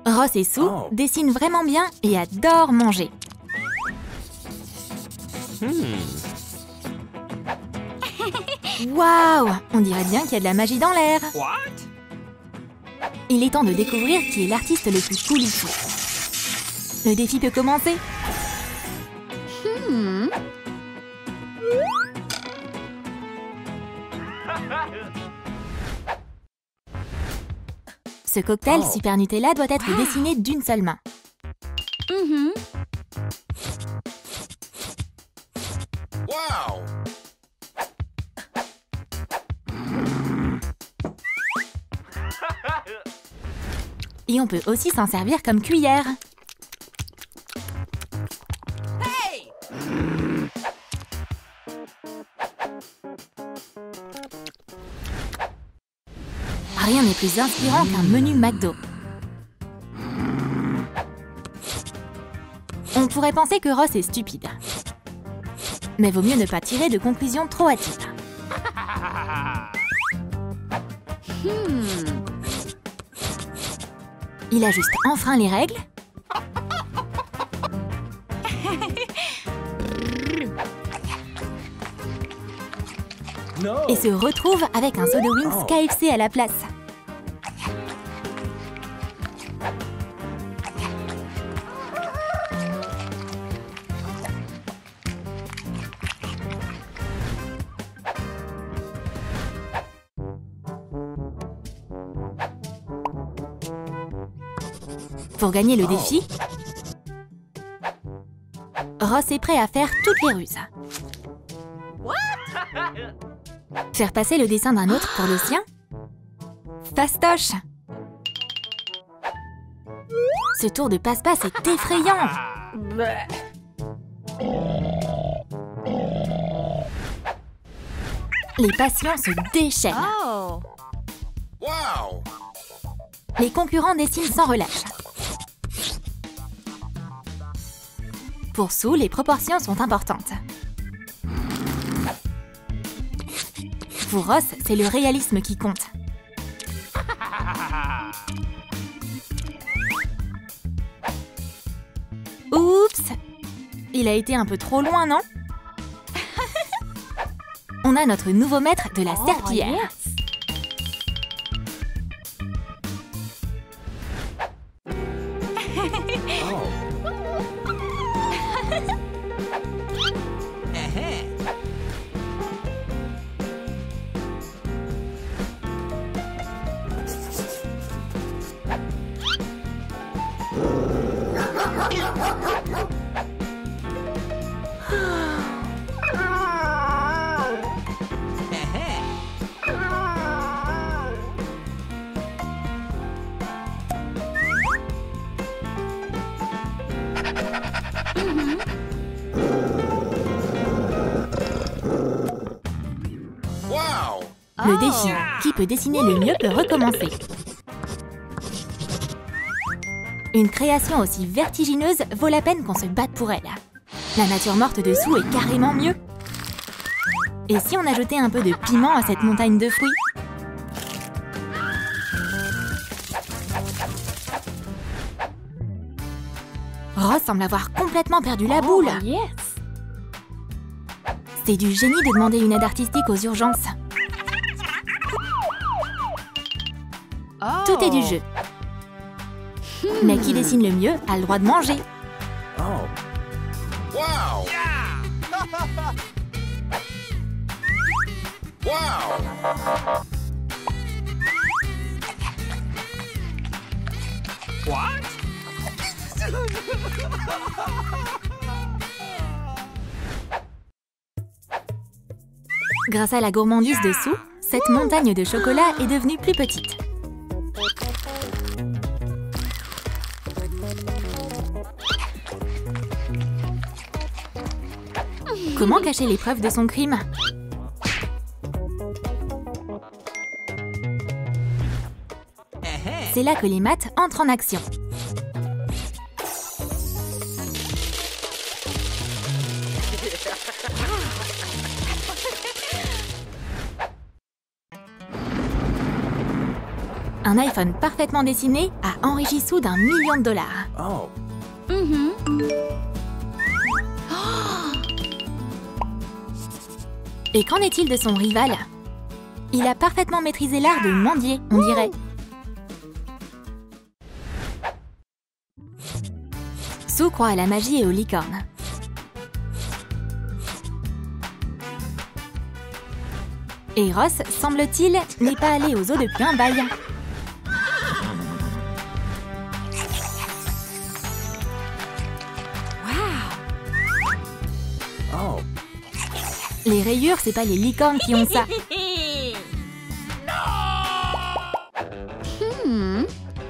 Ross et Sue dessinent vraiment bien et adorent manger. Waouh! On dirait bien qu'il y a de la magie dans l'air. Il est temps de découvrir qui est l'artiste le plus cool ici. Le défi peut commencer. Ce cocktail Super Nutella doit être dessiné d'une seule main. Et on peut aussi s'en servir comme cuillère. Rien n'est plus inspirant qu'un menu McDo. On pourrait penser que Ross est stupide. Mais vaut mieux ne pas tirer de conclusions trop hâtives. Il ajuste enfin les règles. Et se retrouve avec un Soda Wings KFC à la place. Pour gagner le défi, Ross est prêt à faire toutes les ruses. Faire passer le dessin d'un autre pour le sien? Fastoche! Ce tour de passe-passe est effrayant! Les passions se déchaînent. Les concurrents dessinent sans relâche. Pour Sue, les proportions sont importantes. Pour Ross, c'est le réalisme qui compte. Oups! Il a été un peu trop loin, non? On a notre nouveau maître de la serpillière. Le défi, qui peut dessiner le mieux peut recommencer. Une création aussi vertigineuse vaut la peine qu'on se batte pour elle. La nature morte dessous est carrément mieux. Et si on ajoutait un peu de piment à cette montagne de fruits? Ross semble avoir complètement perdu la boule. C'est du génie de demander une aide artistique aux urgences. Tout est du jeu. Mais qui dessine le mieux a le droit de manger. Grâce à la gourmandise de Sue, cette montagne de chocolat est devenue plus petite. Comment cacher les preuves de son crime? C'est là que les maths entrent en action. Un iPhone parfaitement dessiné a enrichi Sue d'1 million de dollars. Oh. Et qu'en est-il de son rival? Il a parfaitement maîtrisé l'art de mendier, on dirait. Sue croit à la magie et aux licornes. Et Ross, semble-t-il, n'est pas allé aux eaux depuis un bail. Oh. Les rayures, c'est pas les licornes qui ont ça.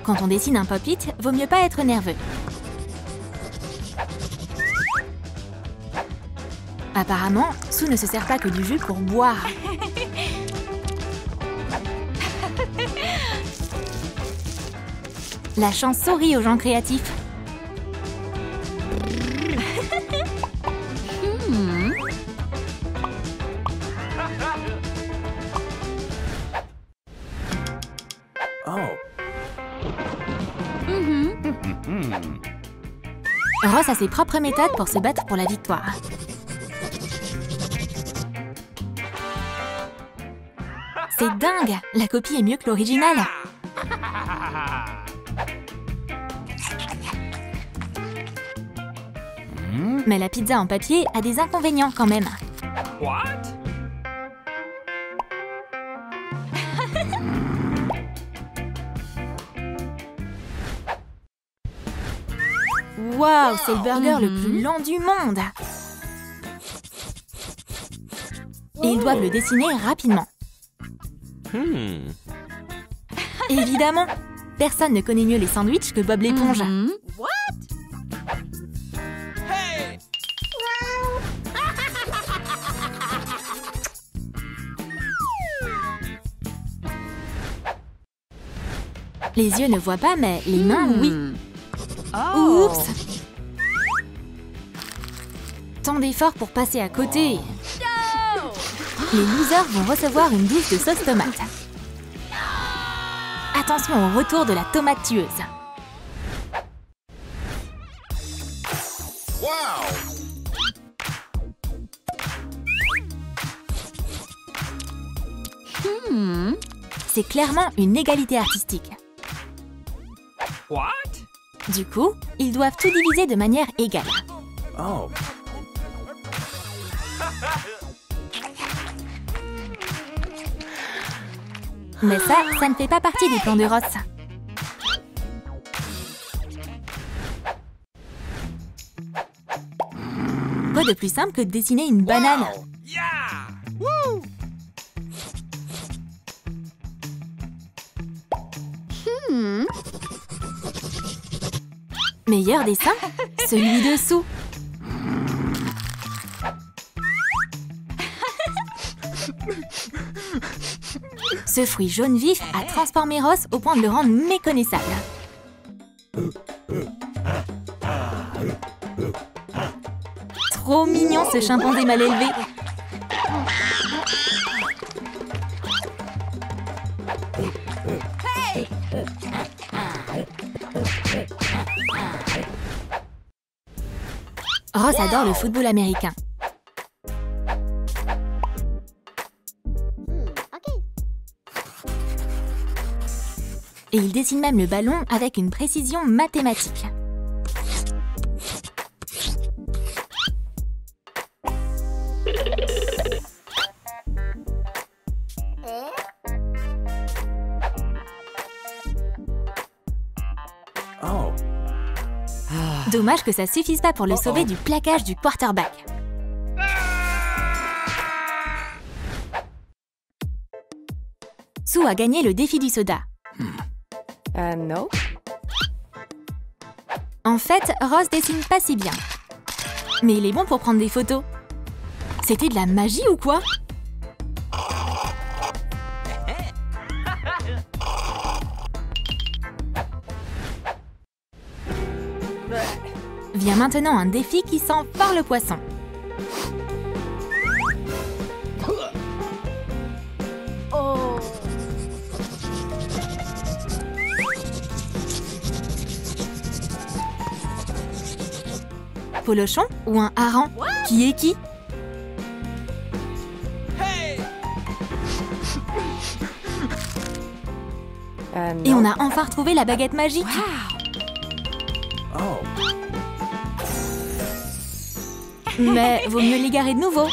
Quand on dessine un pop-it, vaut mieux pas être nerveux. Apparemment, Sue ne se sert pas que du jus pour boire. La chance sourit aux gens créatifs. Oh. Ross a ses propres méthodes pour se battre pour la victoire. C'est dingue! La copie est mieux que l'original. Mais la pizza en papier a des inconvénients quand même. What? Waouh, c'est le burger le plus lent du monde! Et ils doivent le dessiner rapidement. Évidemment, personne ne connaît mieux les sandwichs que Bob l'éponge. Les yeux ne voient pas, mais les mains, oui. Oups! Tant d'efforts pour passer à côté. Les losers vont recevoir une douche de sauce tomate. Attention au retour de la tomate tueuse. Wow. C'est clairement une égalité artistique. What? Du coup, ils doivent tout diviser de manière égale. Oh. Mais ça ne fait pas partie des plans de Ross. Quoi de plus simple que de dessiner une banane? Wow. Yeah. Woo. Meilleur dessin? Celui de Sue. Ce fruit jaune vif a transformé Ross au point de le rendre méconnaissable. Trop mignon ce chimpanzé mal élevé. Ross adore le football américain. Et il dessine même le ballon avec une précision mathématique. Oh. Dommage que ça suffise pas pour le sauver du plaquage du quarterback. Sue a gagné le défi du soda. Non. En fait, Ross dessine pas si bien. Mais il est bon pour prendre des photos. C'était de la magie ou quoi? Vient maintenant un défi qui sent fort le poisson. Polochon ou un hareng? Qui est qui? Et Non. on a enfin retrouvé la baguette magique. Oh. Mais vaut mieux l'égarer de nouveau.